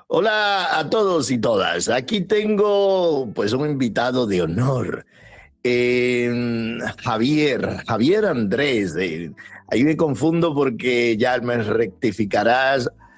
Hola a todos y todas. Aquí tengo pues un invitado de honor, Javier Andrés. Ahí me confundo porque ya me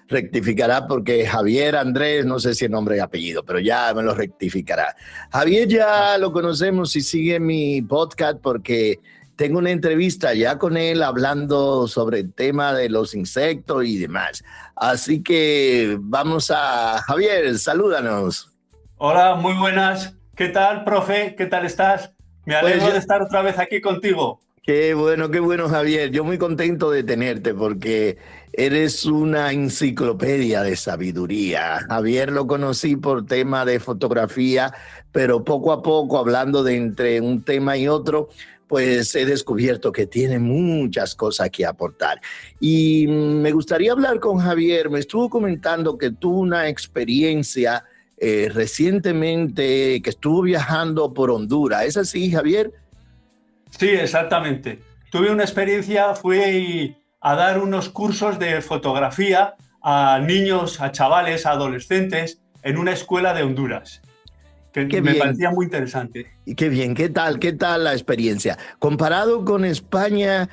rectificará porque Javier Andrés, no sé si es nombre y apellido, pero ya me lo rectificará. Javier ya lo conocemos y sigue mi podcast porque tengo una entrevista ya con él hablando sobre el tema de los insectos y demás. Así que vamos a Javier, salúdanos. Hola, muy buenas. ¿Qué tal, profe? ¿Qué tal estás? Me Pues alegro yo, de estar otra vez aquí contigo. qué bueno Javier. Yo muy contento de tenerte porque eres una enciclopedia de sabiduría. Javier lo conocí por tema de fotografía, pero poco a poco, hablando de entre un tema y otro, pues he descubierto que tiene muchas cosas que aportar. Y me gustaría hablar con Javier. Me estuvo comentando que tuvo una experiencia recientemente que estuvo viajando por Honduras. ¿Es así, Javier? Sí, exactamente. Tuve una experiencia, fui a dar unos cursos de fotografía a niños, a chavales, a adolescentes en una escuela de Honduras, que Qué me bien, parecía muy interesante. qué bien, qué tal la experiencia? Comparado con España,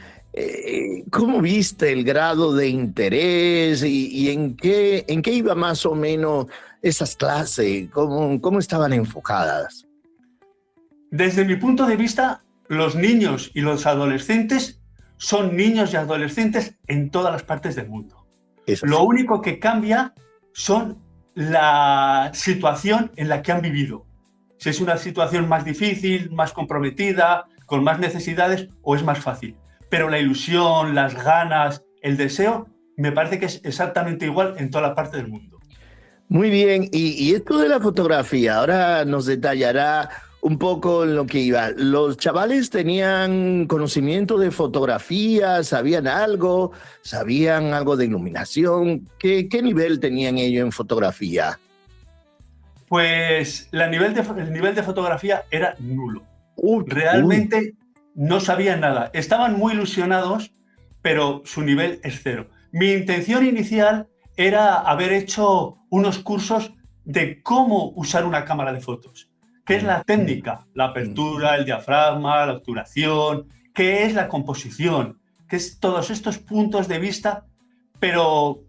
¿cómo viste el grado de interés y en qué iba más o menos esas clases? Cómo estaban enfocadas? Desde mi punto de vista, los niños y los adolescentes son niños y adolescentes en todas las partes del mundo. Es Lo así. único que cambia son la situación en la que han vivido. Si es una situación más difícil, más comprometida, con más necesidades, o es más fácil. Pero la ilusión, las ganas, el deseo, me parece que es exactamente igual en toda la parte del mundo. Muy bien, y esto de la fotografía, ahora nos detallará un poco en lo que iba. ¿Los chavales tenían conocimiento de fotografía? ¿Sabían algo de iluminación? ¿Qué nivel tenían ellos en fotografía? Pues el nivel de fotografía era nulo. Uy, uy, Realmente no sabían nada. Estaban muy ilusionados, pero su nivel es cero. Mi intención inicial era haber hecho unos cursos de cómo usar una cámara de fotos. ¿Qué es mm, la mm, técnica? La mm. apertura, el diafragma, la obturación. ¿Qué es la composición? ¿Qué es todos estos puntos de vista? Pero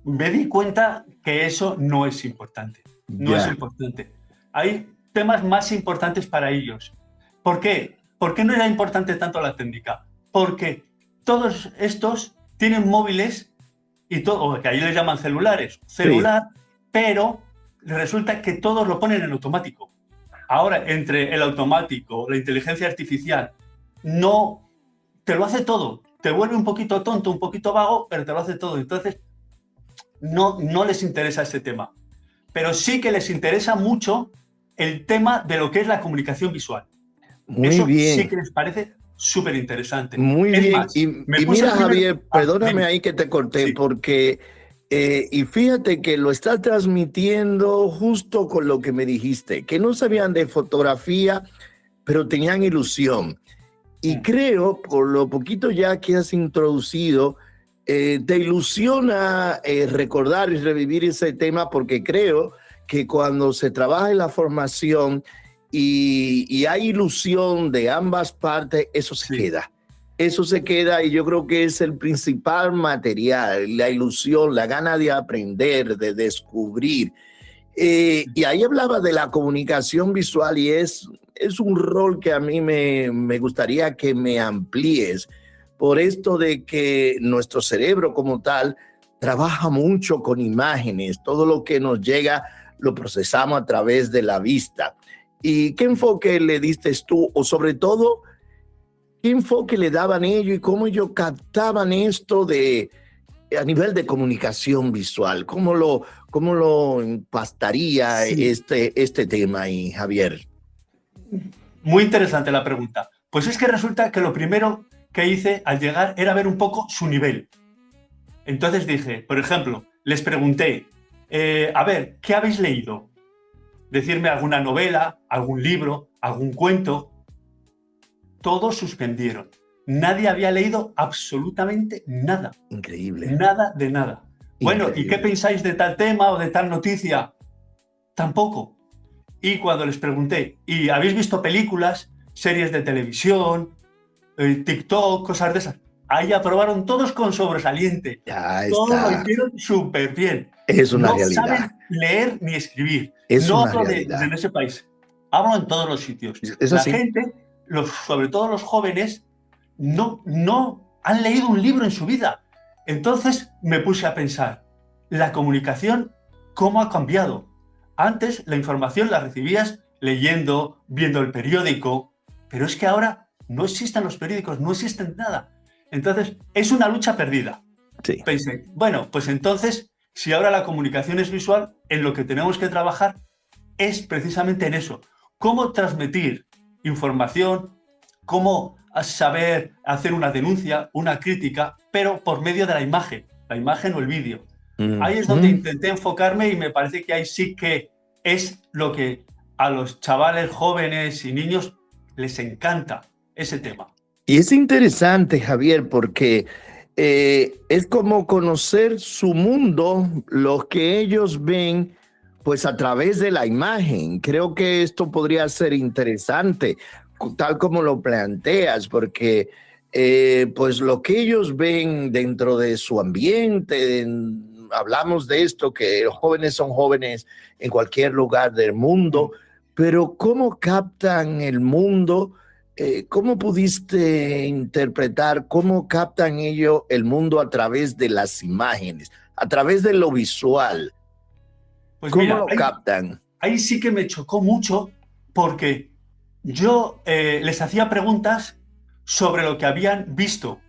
me di cuenta que eso no es importante. No es Ya, importante. Hay temas más importantes para ellos. ¿Por qué? ¿Por qué no era importante tanto la técnica? Porque todos estos tienen móviles y todo, o que ahí les llaman celulares, sí. celular, pero resulta que todos lo ponen en automático. Ahora, entre el automático, la inteligencia artificial, no te lo hace todo. Te vuelve un poquito tonto, un poquito vago, pero te lo hace todo. Entonces, no les interesa ese tema. Pero sí que les interesa mucho el tema de lo que es la comunicación visual. Muy Eso sí bien. que les parece súper interesante. Muy Es bien. más, me Y puse el mira, primer... Javier, Ah, perdóname dime. ahí que te corté, Sí, porque, y fíjate que lo está transmitiendo justo con lo que me dijiste, que no sabían de fotografía, pero tenían ilusión. Y creo, por lo poquito ya que has introducido, te ilusiona recordar y revivir ese tema porque creo que cuando se trabaja en la formación y hay ilusión de ambas partes, eso se sí. queda. Eso se queda y yo creo que es el principal material, la ilusión, la gana de aprender, de descubrir. Y ahí hablaba de la comunicación visual y es un rol que a mí me gustaría que me amplíes por esto de que nuestro cerebro como tal trabaja mucho con imágenes, todo lo que nos llega lo procesamos a través de la vista. ¿Y qué enfoque le diste tú? O sobre todo, ¿qué enfoque le daban ellos y cómo ellos captaban esto de a nivel de comunicación visual? Cómo lo empastaría Sí. este tema ahí, Javier? Muy interesante la pregunta. Pues es que resulta que lo primero que hice al llegar era ver un poco su nivel. Entonces dije, por ejemplo, les pregunté, a ver, ¿qué habéis leído? Decirme alguna novela, algún libro, algún cuento. Todos suspendieron. Nadie había leído absolutamente nada. Increíble. Nada de nada. Bueno, ¿y qué Increíble. pensáis de tal tema o de tal noticia? Tampoco. Y cuando les pregunté, ¿y habéis visto películas, series de televisión, TikTok, cosas de esas? Ahí aprobaron todos con sobresaliente. Ya Todos lo está. hicieron súper bien. Es una No realidad. saben leer ni escribir. Es No una hablo de realidad. en ese país. Hablo en todos los sitios. Es La así. gente, sobre todo los jóvenes, no han leído un libro en su vida. Entonces me puse a pensar, la comunicación, ¿cómo ha cambiado? Antes la información la recibías leyendo, viendo el periódico, pero es que ahora no existen los periódicos, no existen nada. Entonces es una lucha perdida. Sí. Pensé, bueno, pues entonces, si ahora la comunicación es visual, en lo que tenemos que trabajar es precisamente en eso. Cómo transmitir información, cómo saber hacer una denuncia, una crítica, pero por medio de la imagen o el vídeo. Ahí es donde Ujú. intenté enfocarme y me parece que ahí sí que es lo que a los chavales jóvenes y niños les encanta, ese tema. Y es interesante, Javier, porque es como conocer su mundo, lo que ellos ven, pues a través de la imagen. Creo que esto podría ser interesante, tal como lo planteas, porque pues lo que ellos ven dentro de su ambiente, hablamos de esto, que los jóvenes son jóvenes en cualquier lugar del mundo, pero cómo captan el mundo. ¿Cómo pudiste interpretar, cómo captan ellos el mundo a través de las imágenes, a través de lo visual? Pues ¿Cómo mira, lo captan? ahí sí que me chocó mucho porque yo les hacía preguntas sobre lo que habían visto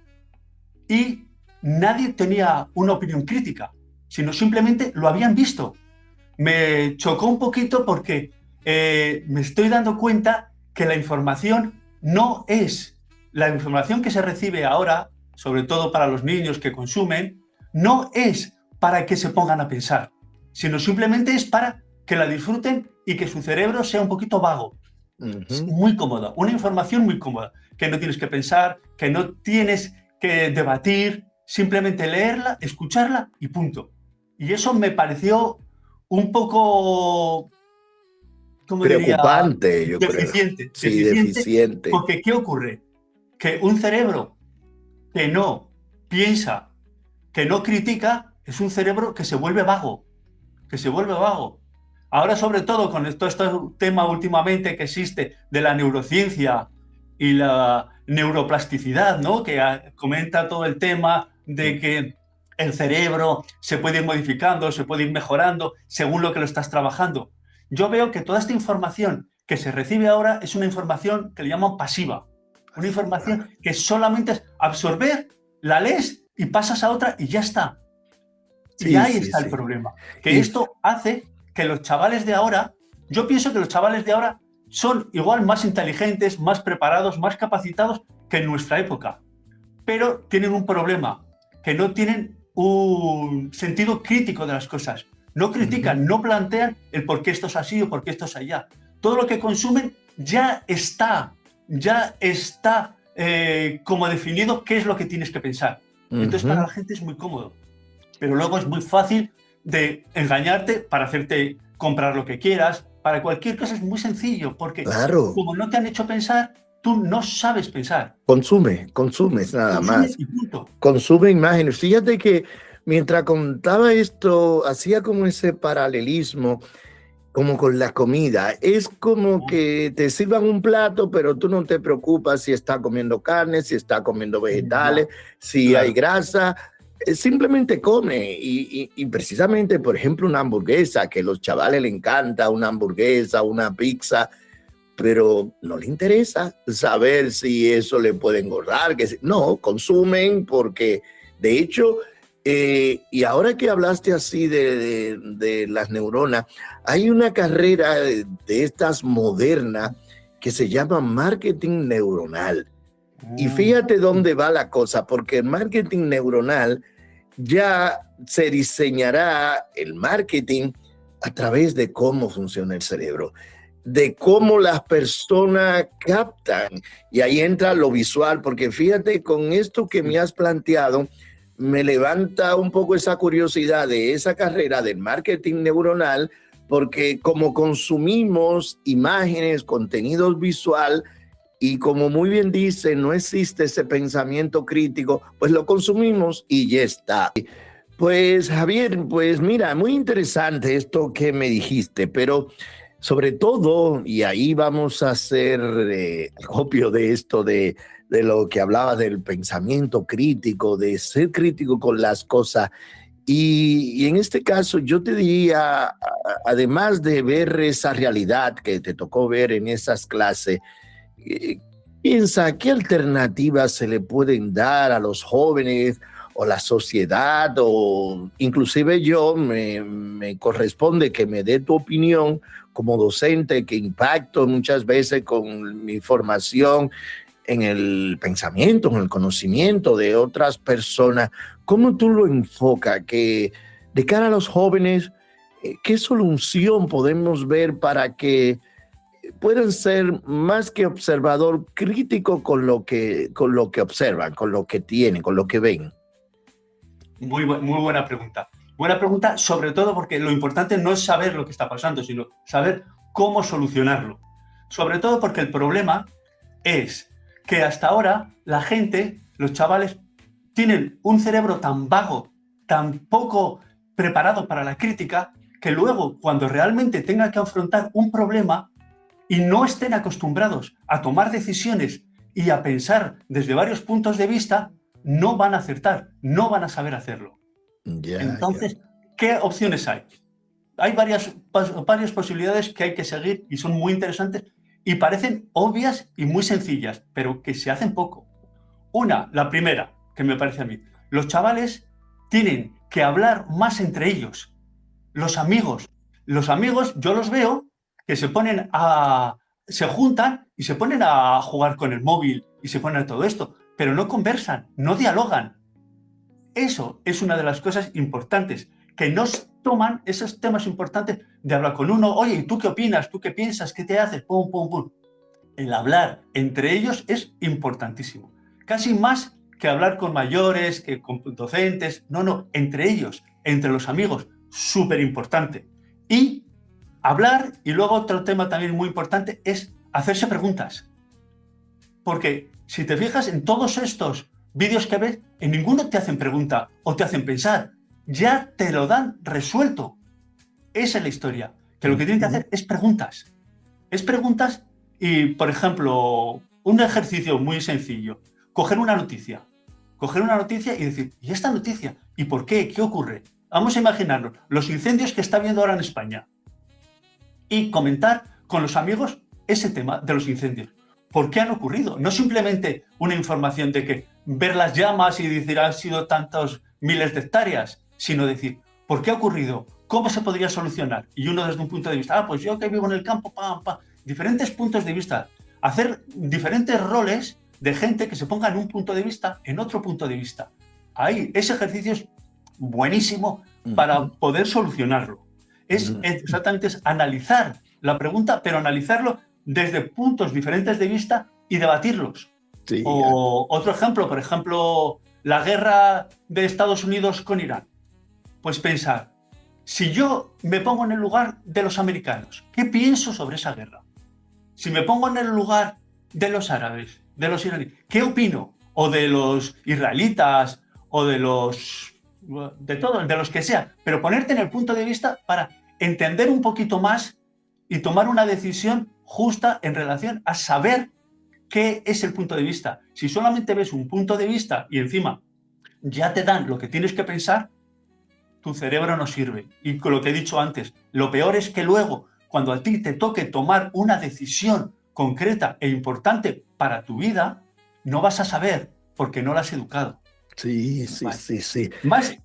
y nadie tenía una opinión crítica, sino simplemente lo habían visto. Me chocó un poquito porque me estoy dando cuenta que la información no es la información que se recibe ahora, sobre todo para los niños que consumen, no es para que se pongan a pensar, sino simplemente es para que la disfruten y que su cerebro sea un poquito vago. Es Ujú. muy cómoda, una información muy cómoda, que no tienes que pensar, que no tienes que debatir, simplemente leerla, escucharla y punto. Y eso me pareció un poco, ¿cómo diría? Preocupante, yo creo. Deficiente, Sí, deficiente, deficiente. porque ¿qué ocurre? Que un cerebro que no piensa, que no critica, es un cerebro que se vuelve vago, que se vuelve vago. Ahora, sobre todo, con este tema últimamente que existe de la neurociencia y la neuroplasticidad, ¿no? Que comenta todo el tema de que el cerebro se puede ir modificando, se puede ir mejorando según lo que lo estás trabajando. Yo veo que toda esta información que se recibe ahora es una información que le llaman pasiva. Una información que solamente es absorber, la lees y pasas a otra y ya está. Y Sí, ahí sí, está el sí. problema, que Y esto hace que los chavales de ahora, yo pienso que los chavales de ahora son igual más inteligentes, más preparados, más capacitados que en nuestra época, pero tienen un problema, que no tienen un sentido crítico de las cosas. No ujú. critican, no plantean el por qué esto es así o por qué esto es allá. Todo lo que consumen ya está como definido qué es lo que tienes que pensar. Entonces para Ujú. la gente es muy cómodo, pero luego es muy fácil de engañarte para hacerte comprar lo que quieras. Para cualquier cosa es muy sencillo, porque Claro, como no te han hecho pensar, tú no sabes pensar. consumes nada Consume más. y punto. Consume imágenes. Fíjate que mientras contaba esto, hacía como ese paralelismo como con la comida. Es como que te sirvan un plato, pero tú no te preocupas si está comiendo carne, si está comiendo Ya, vegetales, si hay claro. grasa. Simplemente come. Y precisamente, por ejemplo, una hamburguesa, que a los chavales les encanta una hamburguesa, una pizza, pero no le interesa saber si eso le puede engordar. No, consumen porque, de hecho, y ahora que hablaste así de las neuronas, hay una carrera de estas modernas que se llama marketing neuronal. Y Mm, fíjate dónde va la cosa, porque el marketing neuronal ya se diseñará el marketing a través de cómo funciona el cerebro, de cómo las personas captan. Y ahí entra lo visual, porque fíjate, con esto que me has planteado, me levanta un poco esa curiosidad de esa carrera del marketing neuronal, porque como consumimos imágenes, contenidos visual, y como muy bien dice, no existe ese pensamiento crítico, pues lo consumimos y ya está. Pues Javier, pues mira, muy interesante esto que me dijiste, pero sobre todo, y ahí vamos a hacer copio de esto, de lo que hablaba del pensamiento crítico, de ser crítico con las cosas. Y en este caso yo te diría, además de ver esa realidad que te tocó ver en esas clases, piensa qué alternativas se le pueden dar a los jóvenes o la sociedad, o inclusive yo me corresponde que me dé tu opinión como docente, que impacto muchas veces con mi formación en el pensamiento, en el conocimiento de otras personas. ¿Cómo tú lo enfocas? Que de cara a los jóvenes, ¿qué solución podemos ver para que puedan ser más que observador crítico con lo que observan, con lo que tienen, con lo que ven? Muy buena pregunta. Buena pregunta, sobre todo porque lo importante no es saber lo que está pasando, sino saber cómo solucionarlo. Sobre todo porque el problema es que hasta ahora la gente, los chavales, tienen un cerebro tan vago, tan poco preparado para la crítica, que luego, cuando realmente tengan que afrontar un problema y no estén acostumbrados a tomar decisiones y a pensar desde varios puntos de vista, no van a acertar, no van a saber hacerlo. Entonces, ¿qué opciones hay? Hay varias posibilidades que hay que seguir y son muy interesantes y parecen obvias y muy sencillas, pero que se hacen poco. La primera, que me parece a mí, los chavales tienen que hablar más entre ellos. Los amigos, yo los veo que se juntan y se ponen a jugar con el móvil y se ponen a todo esto, pero no conversan, no dialogan. Eso es una de las cosas importantes, que no toman esos temas importantes de hablar con uno. Oye, ¿y tú qué opinas? ¿Tú qué piensas? ¿Qué te haces? Pum, pum, pum. El hablar entre ellos es importantísimo. Casi más que hablar con mayores, que con docentes. No, entre ellos, entre los amigos, súper importante. Y hablar, y luego otro tema también muy importante, es hacerse preguntas. Porque si te fijas en todos estos vídeos que ves, en ninguno te hacen pregunta o te hacen pensar. Ya te lo dan resuelto. Esa es la historia. Que lo que tienen que hacer es preguntas. Es preguntas y, por ejemplo, un ejercicio muy sencillo. Coger una noticia y decir, ¿y esta noticia? ¿Y por qué? ¿Qué ocurre? Vamos a imaginarnos los incendios que está habiendo ahora en España y comentar con los amigos ese tema de los incendios. ¿Por qué han ocurrido? No simplemente una información de que ver las llamas y decir han sido tantos miles de hectáreas, sino decir, ¿por qué ha ocurrido? ¿Cómo se podría solucionar? Y uno desde un punto de vista, pues yo que vivo en el campo, diferentes puntos de vista. Hacer diferentes roles de gente que se ponga en un punto de vista, en otro punto de vista. Ahí, ese ejercicio es buenísimo para poder solucionarlo. Exactamente es analizar la pregunta, pero analizarlo desde puntos diferentes de vista y debatirlos. Sí, otro ejemplo, por ejemplo, la guerra de Estados Unidos con Irán. Pues pensar, si yo me pongo en el lugar de los americanos, ¿qué pienso sobre esa guerra? Si me pongo en el lugar de los árabes, de los iraníes, ¿qué opino? O de los israelitas, o de los que sea, pero ponerte en el punto de vista para entender un poquito más y tomar una decisión justa en relación a saber qué es el punto de vista. Si solamente ves un punto de vista y encima ya te dan lo que tienes que pensar, tu cerebro no sirve. Y con lo que he dicho antes, lo peor es que luego, cuando a ti te toque tomar una decisión concreta e importante para tu vida, no vas a saber porque no la has educado. Sí.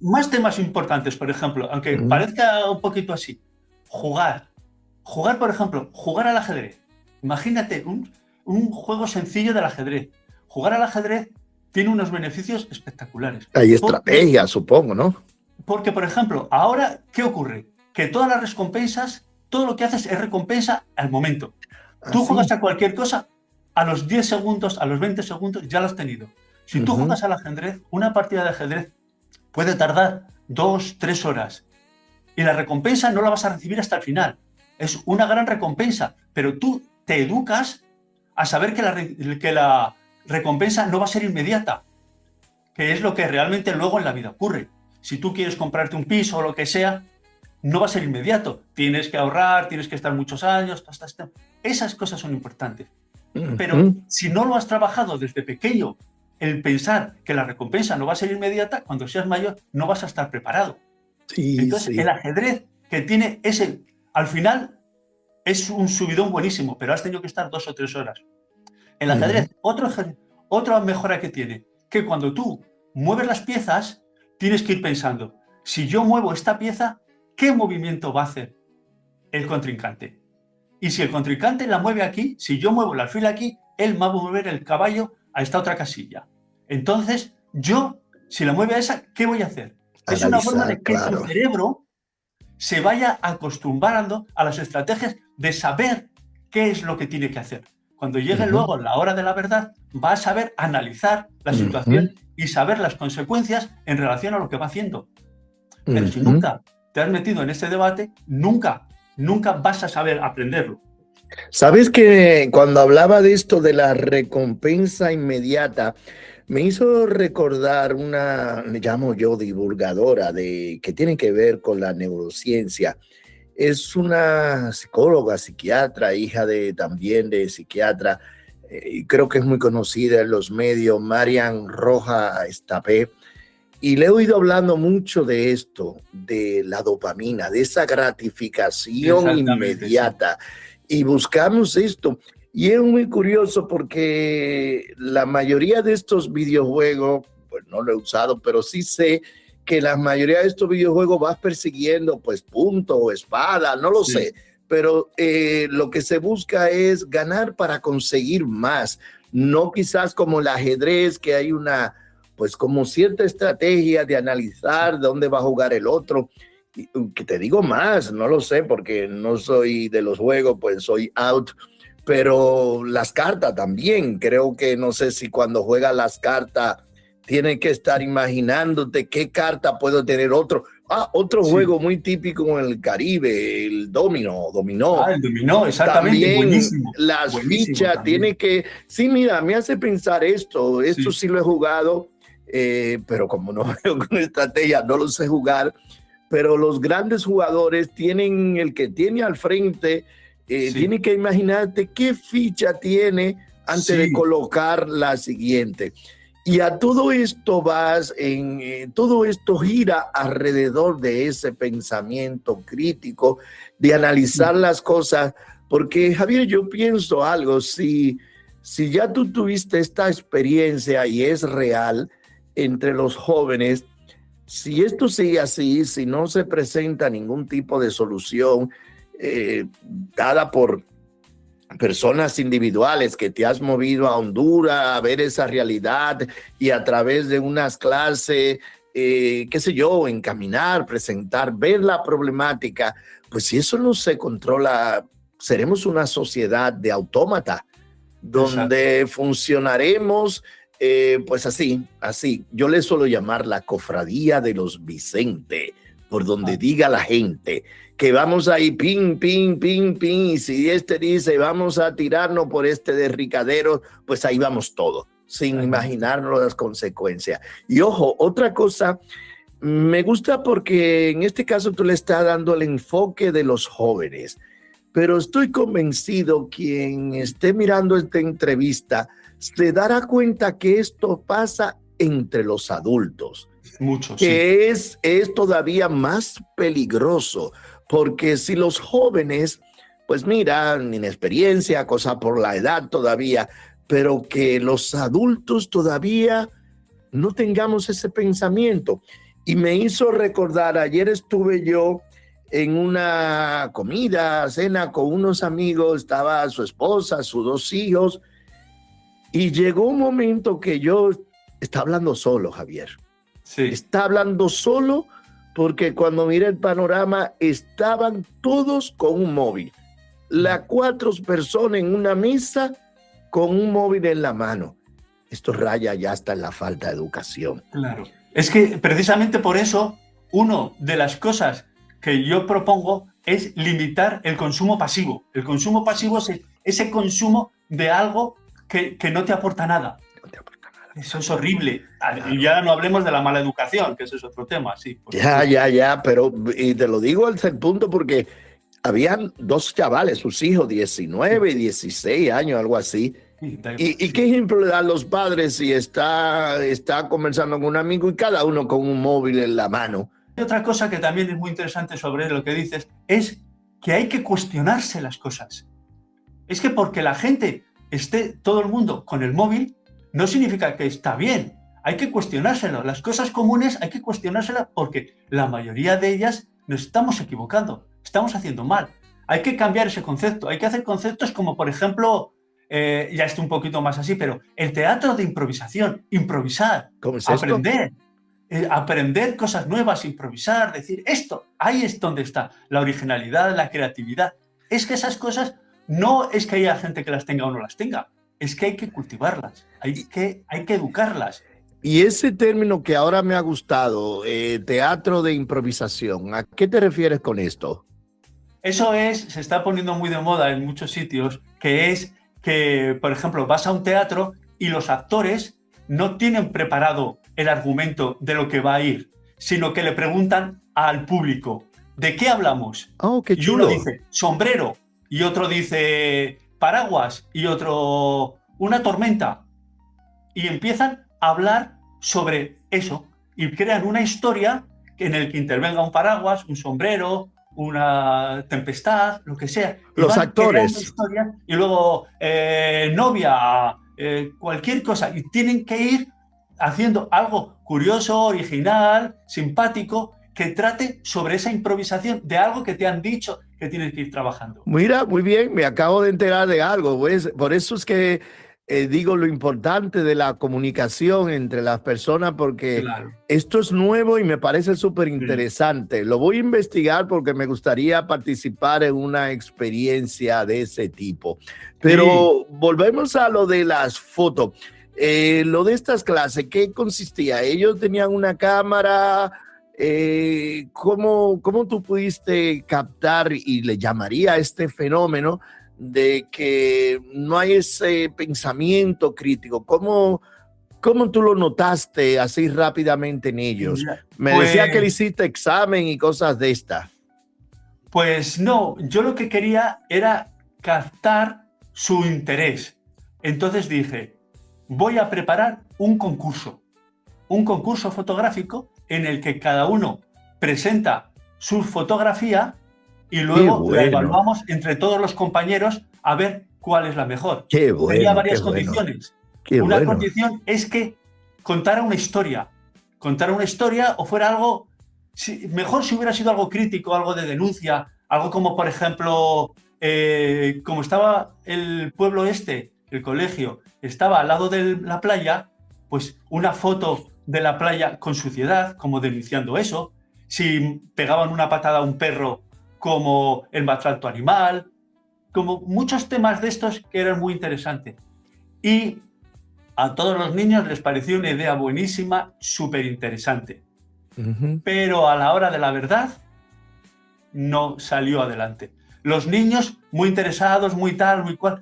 Más temas importantes, por ejemplo, aunque parezca un poquito así. Jugar, por ejemplo, jugar al ajedrez. Imagínate un juego sencillo del ajedrez. Jugar al ajedrez tiene unos beneficios espectaculares. Hay estrategia, supongo, ¿no? Porque, por ejemplo, ahora, ¿qué ocurre? Que todas las recompensas, todo lo que haces es recompensa al momento. Tú juegas a cualquier cosa, a los 10 segundos, a los 20 segundos, ya lo has tenido. Si tú juegas al ajedrez, una partida de ajedrez puede tardar 2, 3 horas. Y la recompensa no la vas a recibir hasta el final. Es una gran recompensa, pero tú te educas a saber que la recompensa no va a ser inmediata, que es lo que realmente luego en la vida ocurre. Si tú quieres comprarte un piso o lo que sea, no va a ser inmediato. Tienes que ahorrar, tienes que estar muchos años. Esas cosas son importantes. Pero si no lo has trabajado desde pequeño, el pensar que la recompensa no va a ser inmediata, cuando seas mayor no vas a estar preparado. Sí, Entonces, sí. el ajedrez que tiene al final es un subidón buenísimo, pero has tenido que estar 2 o 3 horas. El ajedrez, otra mejora que tiene, que cuando tú mueves las piezas, tienes que ir pensando, si yo muevo esta pieza, ¿qué movimiento va a hacer el contrincante? Y si el contrincante la mueve aquí, si yo muevo el alfil aquí, él va a mover el caballo a esta otra casilla. Entonces, yo, si la mueve a esa, ¿qué voy a hacer? Es una forma de que tu cerebro se vaya acostumbrando a las estrategias de saber qué es lo que tiene que hacer. Cuando llegue luego la hora de la verdad, va a saber analizar la situación y saber las consecuencias en relación a lo que va haciendo. Pero si nunca te has metido en este debate, nunca vas a saber aprenderlo. Sabes que cuando hablaba de esto de la recompensa inmediata, me hizo recordar le llamo yo divulgadora, que tiene que ver con la neurociencia. Es una psicóloga, psiquiatra, hija también de psiquiatra, y creo que es muy conocida en los medios, Marian Roja Estapé. Y le he oído hablando mucho de esto, de la dopamina, de esa gratificación inmediata. Sí. Y buscamos esto. Y es muy curioso porque la mayoría de estos videojuegos, pues no lo he usado, pero sí sé que la mayoría de estos videojuegos vas persiguiendo pues punto o espada, no lo sé. Pero lo que se busca es ganar para conseguir más. No quizás como el ajedrez, que hay pues como cierta estrategia de analizar dónde va a jugar el otro. Y, que te digo más, no lo sé porque no soy de los juegos, pues soy out, pero las cartas también, creo que no sé si cuando juegas las cartas tienes que estar imaginándote qué carta puedo tener otro. Otro juego muy típico en el Caribe, el dominó. El dominó, exactamente. También buenísimo. las fichas, tiene que... Sí, mira, me hace pensar esto sí lo he jugado, pero como no veo con estrategia, no lo sé jugar, pero los grandes jugadores tienen, el que tiene al frente, tiene que imaginarte qué ficha tiene antes de colocar la siguiente. Y a todo esto todo esto gira alrededor de ese pensamiento crítico, de analizar las cosas, porque Javier, yo pienso algo, si ya tú tuviste esta experiencia y es real entre los jóvenes, si esto sigue así, si no se presenta ningún tipo de solución dada por personas individuales que te has movido a Honduras a ver esa realidad y a través de unas clases, qué sé yo, encaminar, presentar, ver la problemática, pues si eso no se controla, seremos una sociedad de autómata, donde funcionaremos pues así. Yo le suelo llamar la cofradía de los Vicente, por donde diga la gente, que vamos ahí, ping, ping, ping, ping, y si este dice vamos a tirarnos por este derricadero, pues ahí vamos todos, sin imaginarnos las consecuencias. Y ojo, otra cosa, me gusta porque en este caso tú le estás dando el enfoque de los jóvenes, pero estoy convencido quien esté mirando esta entrevista se dará cuenta que esto pasa entre los adultos. Mucho, que es todavía más peligroso, porque si los jóvenes, pues miran, inexperiencia, cosa por la edad todavía, pero que los adultos todavía no tengamos ese pensamiento. Y me hizo recordar, ayer estuve yo en una comida, cena con unos amigos, estaba su esposa, sus 2 hijos, y llegó un momento que yo estaba hablando solo, Javier. Está hablando solo porque cuando miré el panorama estaban todos con un móvil. Las 4 personas en una mesa con un móvil en la mano. Esto raya ya hasta en la falta de educación. Claro. Es que precisamente por eso, una de las cosas que yo propongo es limitar el consumo pasivo. El consumo pasivo es ese consumo de algo que no te aporta nada. No te aporta nada. Eso es horrible. Claro. Y ya no hablemos de la mala educación, que ese es otro tema. Sí, Ya, pero y te lo digo hasta el punto porque habían dos chavales, sus hijos, 19 y 16 años, algo así. Sí, ¿Y qué ejemplo le dan los padres si está conversando con un amigo y cada uno con un móvil en la mano? Y otra cosa que también es muy interesante sobre lo que dices es que hay que cuestionarse las cosas. Es que porque la gente esté todo el mundo con el móvil no significa que está bien. Hay que cuestionárselo. Las cosas comunes hay que cuestionárselas porque la mayoría de ellas nos estamos equivocando, estamos haciendo mal. Hay que cambiar ese concepto. Hay que hacer conceptos como, por ejemplo, ya estoy un poquito más así, pero el teatro de improvisación, improvisar, ¿Cómo es esto? aprender cosas nuevas, improvisar, decir esto, ahí es donde está la originalidad, la creatividad. Es que esas cosas no es que haya gente que las tenga o no las tenga, es que hay que cultivarlas, hay que educarlas. Y ese término que ahora me ha gustado, teatro de improvisación, ¿a qué te refieres con esto? Eso se está poniendo muy de moda en muchos sitios, que es que, por ejemplo, vas a un teatro y los actores no tienen preparado el argumento de lo que va a ir, sino que le preguntan al público, ¿de qué hablamos? Oh, qué Y uno chulo. dice, sombrero, y otro dice, paraguas, y otro, una tormenta. Y empiezan a hablar sobre eso y crean una historia en la que intervenga un paraguas, un sombrero, una tempestad, lo que sea, y Los van creando actores. historias y luego novia, cualquier cosa, y tienen que ir haciendo algo curioso, original, simpático, que trate sobre esa improvisación de algo que te han dicho que tienes que ir trabajando. Mira, muy bien, me acabo de enterar de algo, pues, por eso es que digo lo importante de la comunicación entre las personas, porque Claro. esto es nuevo y me parece súper Sí. interesante. Lo voy a investigar porque me gustaría participar en una experiencia de ese tipo. Sí. Pero volvemos a lo de las fotos. Lo de estas clases, ¿qué consistía? Ellos tenían una cámara. ¿Cómo tú pudiste captar y le llamaría a este fenómeno de que no hay ese pensamiento crítico? ¿Cómo tú lo notaste así rápidamente en ellos? Me decía que le Pues hiciste examen y cosas de estas. Pues no, yo lo que quería era captar su interés. Entonces dije, voy a preparar un concurso fotográfico en el que cada uno presenta su fotografía y Qué luego la bueno, evaluamos entre todos los compañeros a ver cuál es la mejor. qué Tenía bueno, qué varias bueno, condiciones. qué Una bueno. condición es que contara una historia o fuera algo, mejor si hubiera sido algo crítico, algo de denuncia, algo como por ejemplo, como estaba el pueblo el colegio, estaba al lado de la playa, pues una foto de la playa con suciedad, como denunciando eso, si pegaban una patada a un perro, como el maltrato animal, como muchos temas de estos que eran muy interesantes. Y a todos los niños les pareció una idea buenísima, súper interesante. Ujú. Pero a la hora de la verdad, no salió adelante. Los niños muy interesados, muy tal, muy cual.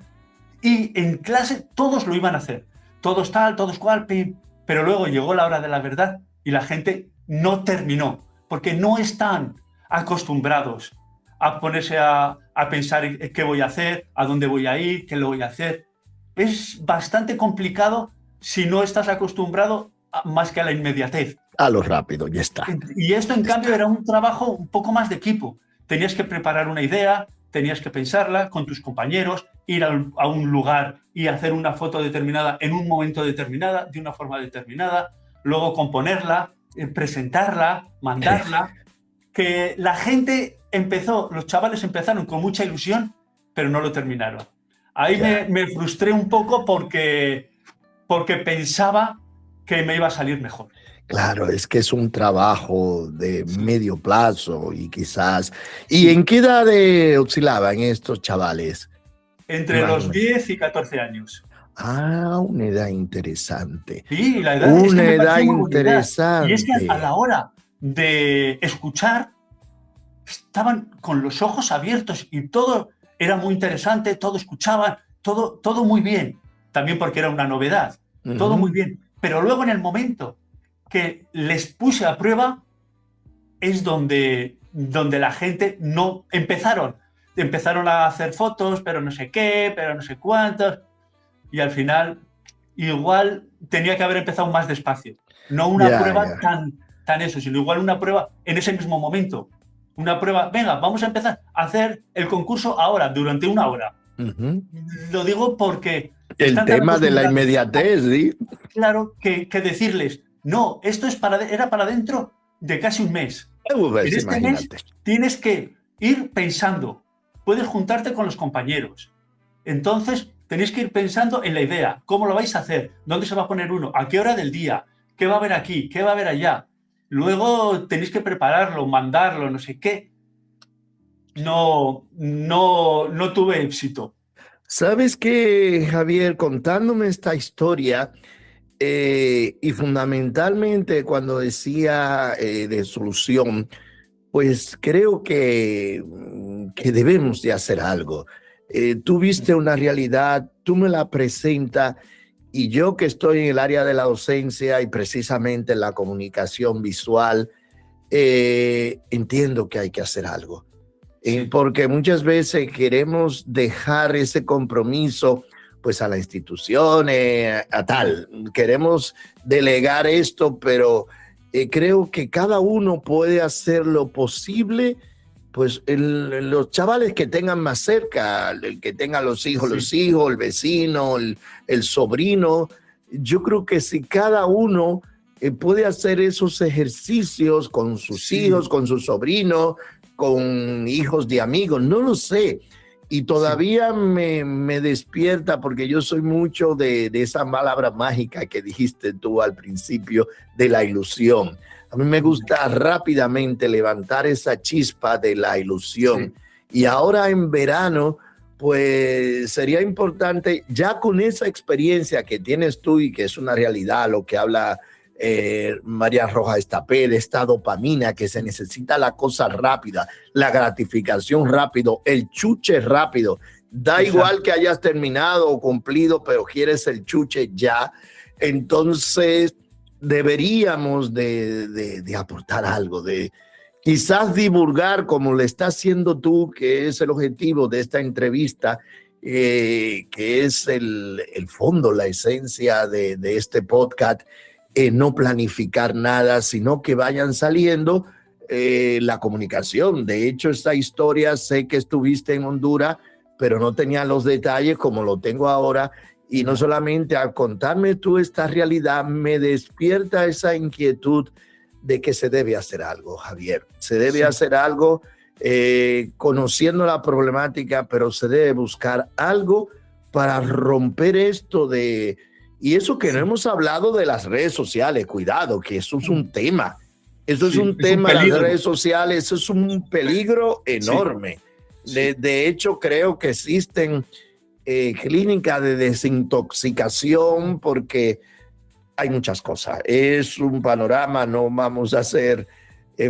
Y en clase todos lo iban a hacer. Todos tal, todos cual, pim. Pero luego llegó la hora de la verdad y la gente no terminó. Porque no están acostumbrados a ponerse a pensar en qué voy a hacer, a dónde voy a ir, qué lo voy a hacer. Es bastante complicado si no estás acostumbrado más que a la inmediatez. A lo rápido, ya está, Y esto, en ya cambio, está. era un trabajo un poco más de equipo. Tenías que preparar una idea, tenías que pensarla con tus compañeros, ir a un lugar y hacer una foto determinada en un momento determinado, de una forma determinada, luego componerla, presentarla, mandarla. Que la gente los chavales empezaron con mucha ilusión, pero no lo terminaron. Ahí Ya. me frustré un poco porque pensaba que me iba a salir mejor. Claro, es que es un trabajo de Sí, medio plazo y quizás. ¿Y en sí. qué edad oscilaban estos chavales? Entre Más o los menos. 10 y 14 años. Una edad interesante. Sí, la edad es que Una me edad pareció muy buena edad. Y es que a interesante. la hora de escuchar, estaban con los ojos abiertos y todo era muy interesante, todo escuchaban, todo muy bien. También porque era una novedad, todo muy Ujú. bien. Pero luego en el momento que les puse a prueba es donde la gente no empezaron a hacer fotos, pero no sé qué, pero no sé cuántos, y al final igual tenía que haber empezado más despacio. No una Ya, prueba ya. tan eso, sino igual una prueba en ese mismo momento. Una prueba, venga, vamos a empezar a hacer el concurso ahora, durante una hora. Ujú. Lo digo porque El están tan tema de la acostumbrados a, inmediatez, ¿sí? claro, que decirles, no, esto era para dentro de casi un mes. En Pues este mes imagínate. tienes que ir pensando, puedes juntarte con los compañeros. Entonces, tenéis que ir pensando en la idea, cómo lo vais a hacer, dónde se va a poner uno, a qué hora del día, qué va a haber aquí, qué va a haber allá. Luego tenéis que prepararlo, mandarlo, no sé qué. No tuve éxito. ¿Sabes qué, Javier? Contándome esta historia, y fundamentalmente cuando decía de solución, pues creo que debemos de hacer algo. Tú viste una realidad, tú me la presentas y yo que estoy en el área de la docencia y precisamente en la comunicación visual, entiendo que hay que hacer algo. Sí, Porque muchas veces queremos dejar ese compromiso pues a la institución, a sí, tal. Queremos delegar esto, pero creo que cada uno puede hacer lo posible, pues los chavales que tengan más cerca, el que tengan sí, los hijos, el vecino, el sobrino. Yo creo que si cada uno puede hacer esos ejercicios con sus hijos, sí, con sus sobrinos, con hijos de amigos, no lo sé. Y sí, todavía me despierta porque yo soy mucho de esa palabra mágica que dijiste tú al principio, de la ilusión. A mí me gusta rápidamente levantar esa chispa de la ilusión. sí, Y ahora en verano, pues sería importante, ya con esa experiencia que tienes tú y que es una realidad, lo que habla María Rojas Estapé, de esta dopamina que se necesita la cosa rápida, la gratificación rápido, el chuche rápido. Da igual exacto. que hayas terminado o cumplido, pero quieres el chuche ya. Entonces, deberíamos de aportar algo, de quizás divulgar como le estás haciendo tú, que es el objetivo de esta entrevista, que es el fondo, la esencia de este podcast, no planificar nada, sino que vayan saliendo la comunicación. De hecho, esta historia, sé que estuviste en Honduras, pero no tenía los detalles como lo tengo ahora. Y no Ya, solamente al contarme tú esta realidad, me despierta esa inquietud de que se debe hacer algo, Javier. Se debe sí, hacer algo conociendo la problemática, pero se debe buscar algo para romper esto de... Y eso que no sí. hemos hablado de las redes sociales, cuidado, que eso es un tema. Eso es Sí, un es un tema, las peligro. redes sociales, eso es un peligro Sí, enorme. sí, De hecho, creo que existen clínicas de desintoxicación porque hay muchas cosas. Es un panorama, no vamos a ser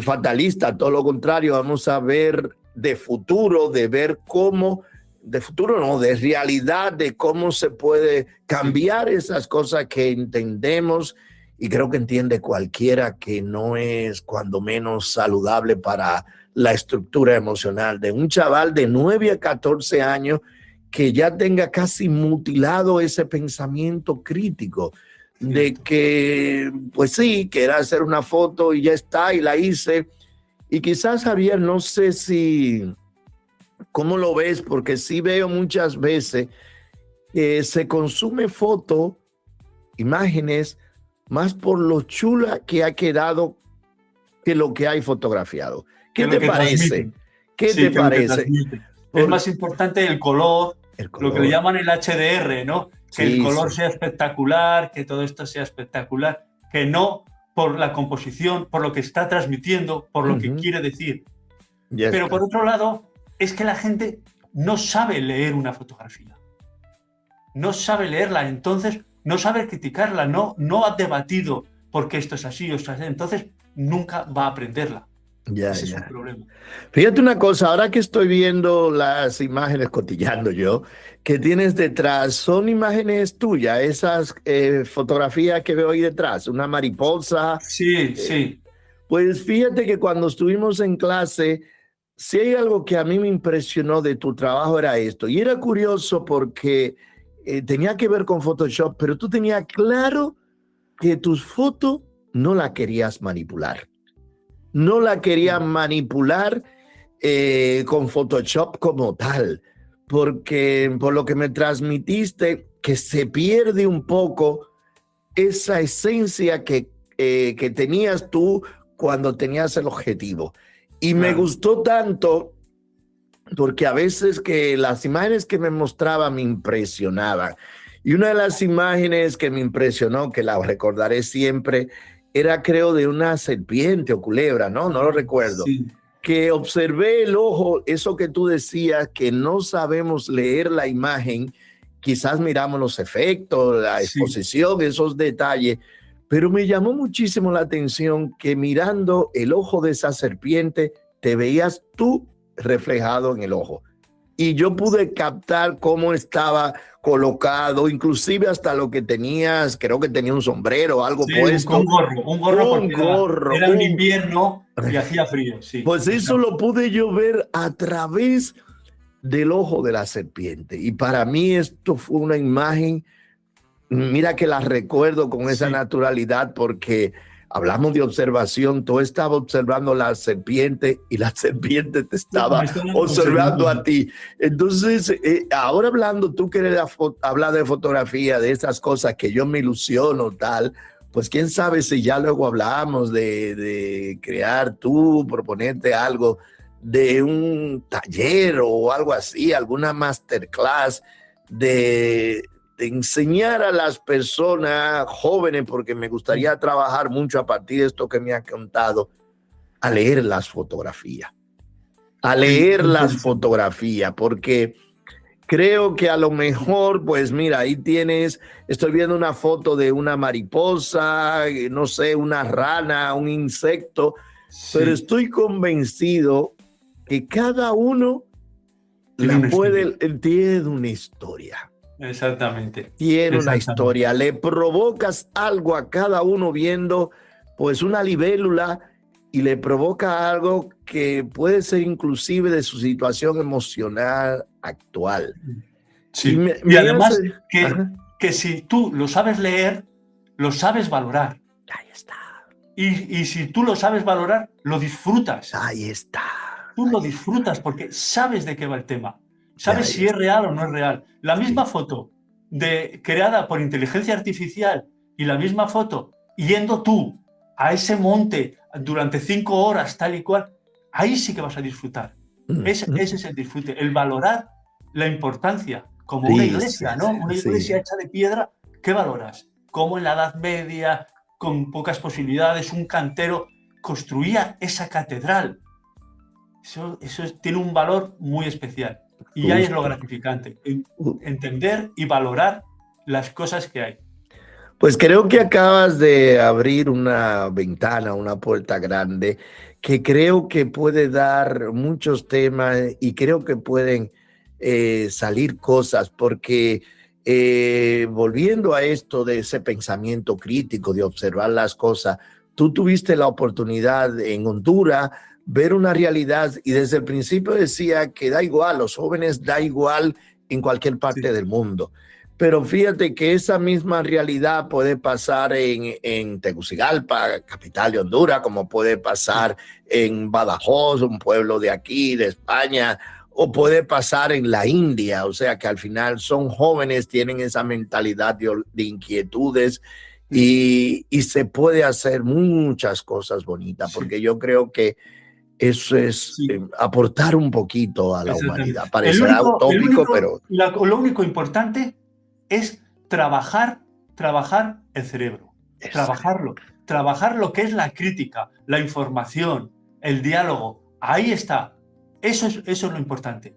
fatalistas, todo lo contrario, vamos a ver de futuro, de ver cómo, de futuro no, de realidad, de cómo se puede sí, cambiar esas cosas que entendemos y creo que entiende cualquiera que no es cuando menos saludable para la estructura emocional de un chaval de 9 a 14 años que ya tenga casi mutilado ese pensamiento crítico de cierto. que, pues sí, que era hacer una foto y ya está, y la hice. Y quizás, Javier, no sé si, ¿cómo lo ves? Porque sí veo muchas veces que se consume foto, imágenes, más por lo chula que ha quedado que lo que hay fotografiado. Que ¿Qué es lo te que parece? transmiten. ¿Qué Sí, te que es lo que parece? transmiten. Es Por más importante el color, el lo que le color. llaman el HDR, ¿no? Que el Sí, color sí. sea espectacular, que todo esto sea espectacular, que no por la composición, por lo que está transmitiendo, por lo que Ujú. quiere decir. Ya Pero por está. otro lado, es que la gente no sabe leer una fotografía. no sabe leerla, entonces no sabe criticarla, no ha debatido por qué esto es así o esto es así, entonces nunca va a aprenderla. Ya, Ese es un ya. problema. Fíjate una cosa, ahora que estoy viendo las imágenes, cotillando yo, que tienes detrás, son imágenes tuyas, esas fotografías que veo ahí detrás, una mariposa. Sí, sí. Pues fíjate que cuando estuvimos en clase, si hay algo que a mí me impresionó de tu trabajo era esto, y era curioso porque tenía que ver con Photoshop, pero tú tenías claro que tus fotos no la querías manipular. No la quería manipular con Photoshop como tal, porque por lo que me transmitiste, que se pierde un poco esa esencia que tenías tú cuando tenías el objetivo. Y me Claro. gustó tanto porque a veces que las imágenes que me mostraba me impresionaban. Y una de las imágenes que me impresionó, que la recordaré siempre, era creo de una serpiente o culebra, ¿no? No lo recuerdo. Sí, Que observé el ojo, eso que tú decías, que no sabemos leer la imagen, quizás miramos los efectos, la sí. exposición, esos detalles, pero me llamó muchísimo la atención que mirando el ojo de esa serpiente, te veías tú reflejado en el ojo. Y yo pude captar cómo estaba colocado, inclusive hasta lo que tenías, creo que tenía un sombrero, algo Sí, puesto, un gorro un porque gorro, era un invierno y hacía frío, sí. pues eso lo pude yo ver a través del ojo de la serpiente. Y para mí esto fue una imagen, mira que la recuerdo con esa Sí, naturalidad porque hablamos de observación, tú estabas observando la serpiente y la serpiente te me estaba están observando observando. a ti. Entonces, ahora hablando, tú quieres hablar de fotografía, de esas cosas que yo me ilusiono, tal, pues quién sabe si ya luego hablamos de crear tú, proponerte algo de un taller o algo así, alguna masterclass de enseñar a las personas jóvenes, porque me gustaría trabajar mucho a partir de esto que me ha contado, a leer las fotografías, a Sí, leer las fotografías, porque creo que a lo mejor, pues mira, ahí tienes, estoy viendo una foto de una mariposa, no sé, una rana, un insecto, pero sí. estoy convencido que cada uno Tiene una historia. tiene una historia. Exactamente. Tiene una Exactamente. historia, le provocas algo a cada uno viendo pues una libélula y le provoca algo que puede ser inclusive de su situación emocional actual. Y Sí. me, Y me además hace... que, Ajá. que si tú lo sabes leer, lo sabes valorar. Ahí está, Y si tú lo sabes valorar, lo disfrutas. ahí está, Tú lo ahí está, disfrutas porque sabes de qué va el tema. ya Sabes ahí si es está. real o no es real. La misma Sí. foto creada por inteligencia artificial y la misma foto yendo tú a ese monte durante 5 horas tal y cual, ahí sí que vas a disfrutar. Ese es el disfrute, el valorar la importancia, como una Sí, sí, iglesia, ¿no? Una sí, iglesia sí. hecha de piedra, ¿qué valoras? Como en la Edad Media, con pocas posibilidades, un cantero construía esa catedral. Tiene un valor muy especial. Y ahí es lo Justo. gratificante, entender y valorar las cosas que hay. Pues creo que acabas de abrir una ventana, una puerta grande, que creo que puede dar muchos temas y creo que pueden salir cosas, porque volviendo a esto de ese pensamiento crítico, de observar las cosas, tú tuviste la oportunidad en Honduras ver una realidad y desde el principio decía que da igual, los jóvenes da igual en cualquier parte Sí, del mundo. Pero fíjate que esa misma realidad puede pasar en Tegucigalpa, capital de Honduras, como puede sí, pasar en Badajoz, un pueblo de aquí, de España, o puede pasar en la India. O sea que al final son jóvenes, tienen esa mentalidad de inquietudes sí, y se puede hacer muchas cosas bonitas, sí, porque yo creo que eso es sí, aportar un poquito a la exactamente. humanidad. Parecerá utópico, pero Lo único importante es trabajar el cerebro, es, trabajar lo que es la crítica, la información, el diálogo. Ahí está. Eso es lo importante.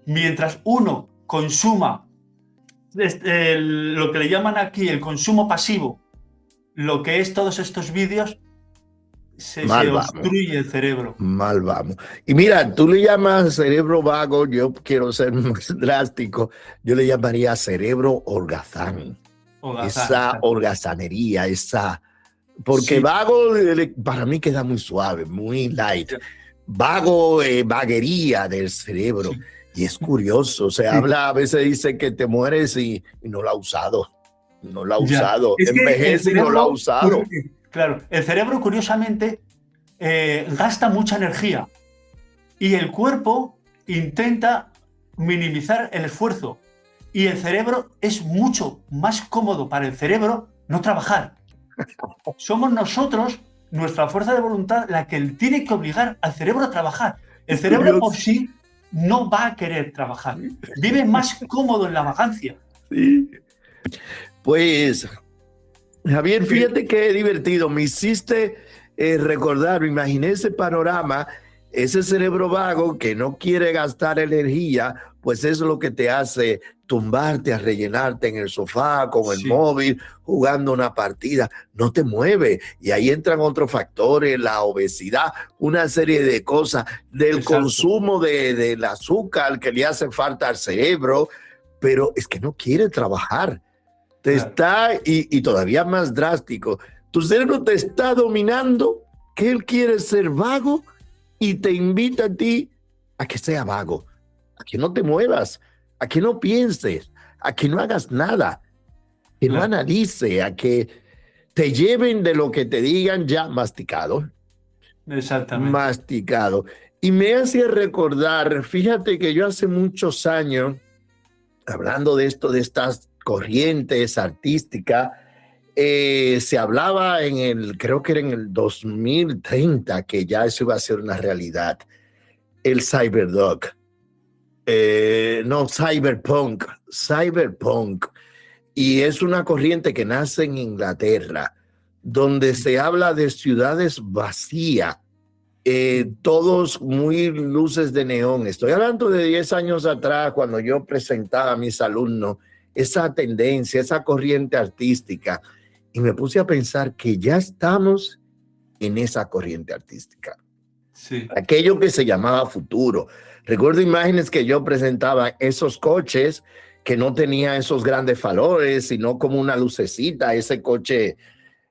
Mientras uno consuma lo que le llaman aquí el consumo pasivo, lo que es todos estos vídeos, se obstruye el cerebro. Mal vamos. Y mira, tú le llamas cerebro vago, yo quiero ser más drástico, yo le llamaría cerebro holgazán. Esa holgazanería, porque sí. Vago para mí queda muy suave, muy light. Vago, vaguería del cerebro. Sí. Y es curioso, se habla, a veces dice que te mueres y no lo ha usado. No lo ha usado. Envejece y no lo ha usado. Claro, el cerebro curiosamente gasta mucha energía y el cuerpo intenta minimizar el esfuerzo. Y el cerebro es mucho más cómodo para el cerebro no trabajar. Somos nosotros, nuestra fuerza de voluntad, la que tiene que obligar al cerebro a trabajar. El cerebro por sí no va a querer trabajar. Vive más cómodo en la vagancia. Sí. Pues, Javier, fíjate qué divertido. Me hiciste recordar, me imaginé ese panorama, ese cerebro vago que no quiere gastar energía, pues eso es lo que te hace tumbarte a rellenarte en el sofá con el móvil, jugando una partida, no te mueve. Y ahí entran otros factores, la obesidad, una serie de cosas, del consumo del azúcar que le hace falta al cerebro, pero es que no quiere trabajar. Te está, y todavía más drástico, tu cerebro te está dominando, que él quiere ser vago y te invita a ti a que sea vago, a que no te muevas, a que no pienses, a que no hagas nada, que no analice, a que te lleven de lo que te digan ya masticado. Exactamente. Masticado. Y me hace recordar, fíjate que yo hace muchos años, hablando de esto, de estas corrientes artísticas, se hablaba creo que era en el 2030, que ya eso iba a ser una realidad, el Cyberdog. No, cyberpunk. Y es una corriente que nace en Inglaterra, donde se habla de ciudades vacías, todos muy luces de neón. Estoy hablando de 10 años atrás, cuando yo presentaba a mis alumnos esa tendencia, esa corriente artística, y me puse a pensar que ya estamos en esa corriente artística. Sí. Aquello que se llamaba futuro. Recuerdo imágenes que yo presentaba, esos coches que no tenían esos grandes faroles, sino como una lucecita, ese coche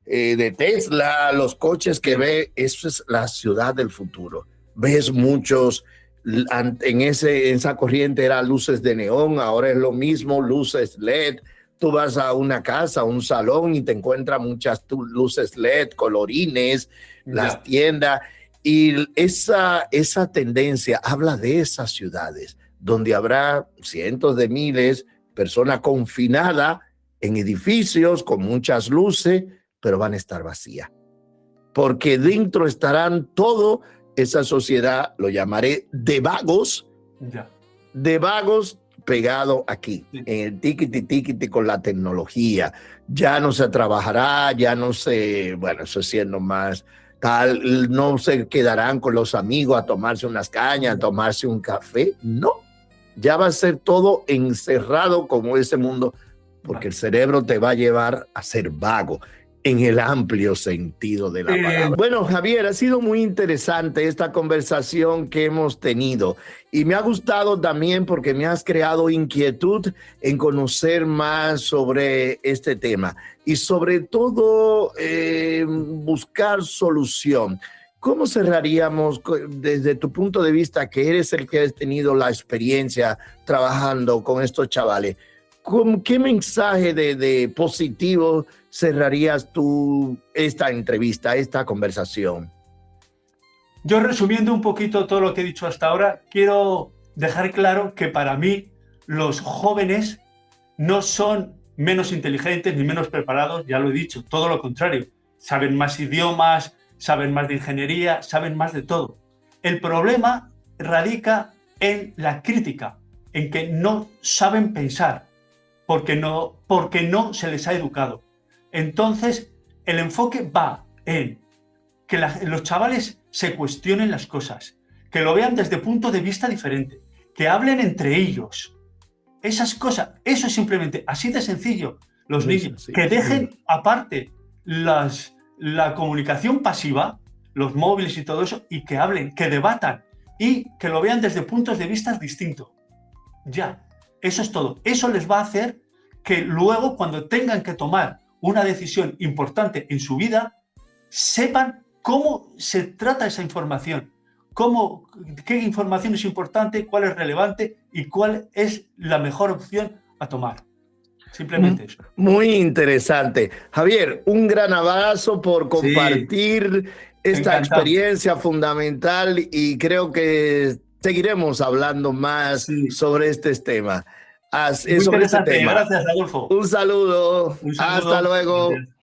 de Tesla, los coches que ve, eso es la ciudad del futuro. Ves muchos, en esa corriente eran luces de neón, ahora es lo mismo, luces LED. Tú vas a una casa, a un salón y te encuentras muchas luces LED, colorines, las tiendas. Y esa tendencia habla de esas ciudades donde habrá cientos de miles de personas confinadas en edificios con muchas luces, pero van a estar vacías. Porque dentro estarán toda esa sociedad, lo llamaré de vagos, de vagos pegado aquí, en el tiquiti con la tecnología. Ya no se trabajará, ya no se, bueno, eso siendo más tal, no se quedarán con los amigos a tomarse unas cañas, a tomarse un café, no. Ya va a ser todo encerrado como ese mundo, porque el cerebro te va a llevar a ser vago en el amplio sentido de la palabra. Bueno, Javier, ha sido muy interesante esta conversación que hemos tenido y me ha gustado también porque me has creado inquietud en conocer más sobre este tema y sobre todo buscar solución. ¿Cómo cerraríamos desde tu punto de vista, que eres el que has tenido la experiencia trabajando con estos chavales? ¿Con qué mensaje de positivo cerrarías tú esta entrevista, esta conversación? Yo, resumiendo un poquito todo lo que he dicho hasta ahora, quiero dejar claro que para mí los jóvenes no son menos inteligentes ni menos preparados, ya lo he dicho, todo lo contrario. Saben más idiomas, saben más de ingeniería, saben más de todo. El problema radica en la crítica, en que no saben pensar, porque no se les ha educado. Entonces, el enfoque va en que los chavales se cuestionen las cosas, que lo vean desde punto de vista diferente, que hablen entre ellos, Esas cosas, eso es simplemente así de sencillo. Los Muy niños, sencillo, que dejen sí. aparte la comunicación pasiva, los móviles y todo eso, y que hablen, que debatan y que lo vean desde puntos de vista distintos. Ya, eso es todo. Eso les va a hacer que luego, cuando tengan que tomar una decisión importante en su vida, sepan cómo se trata esa información, qué información es importante, cuál es relevante y cuál es la mejor opción a tomar. Simplemente eso. Muy interesante. Javier, un gran abrazo por Sí, compartir esta encantado. experiencia fundamental y creo que seguiremos hablando más Sí, sobre este tema. muy Sobre este interesante. tema. Gracias, Adolfo. Un saludo. Un Hasta saludo. luego. Gracias.